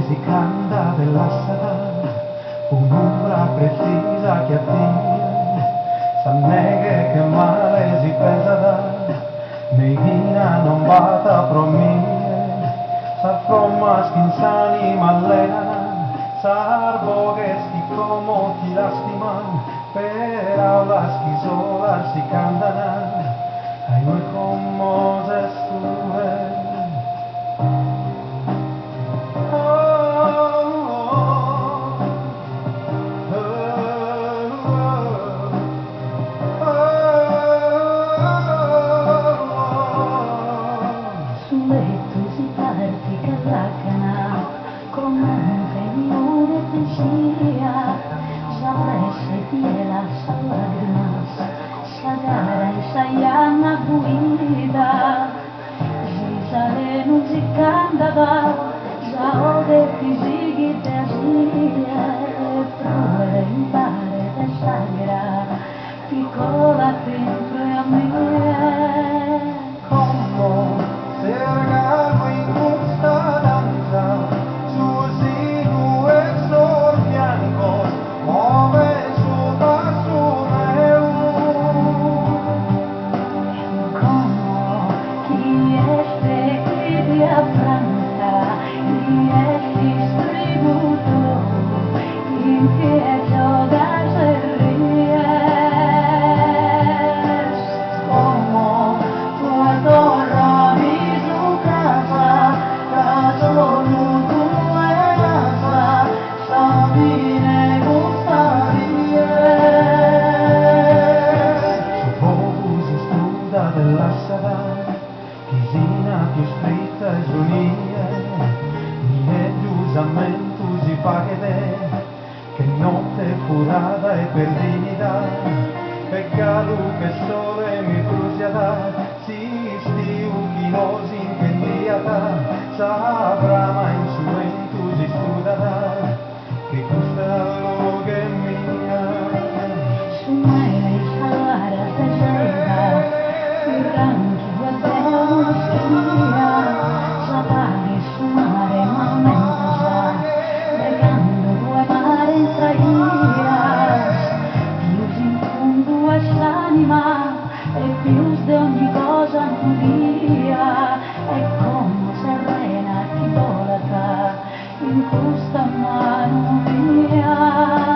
risicanda della strada, un'ombra precisa che addia, s'anneghe che male si pensa da, meghina non bata promie, s'arfromma schinsani malena, sarbo che sti como ti lastiman, per aula schisola si cantana, ai noi commose sue. Sayana guida, Gisale musicanda da, Zaode fizigi tesia, Pruere impare da sagra, piccola sempre a me. Como se regalo in questa danza, Susi due sor bianco, muove su passo meu. Affronta y es distributo infieto da ríes como tu adora mi su casa caso tu casa sabine gustaría Suppose studa della sala, chisina più stretta e sonia, mie giusamento si fa che notte furata e perdida, peccato che sole mi frusiata, si stiu chinosi in pendiata, saprà ma in su entusi studata, che questa luogo è mia. E più di ogni cosa nudia è come serena chi volata in questa mano mia.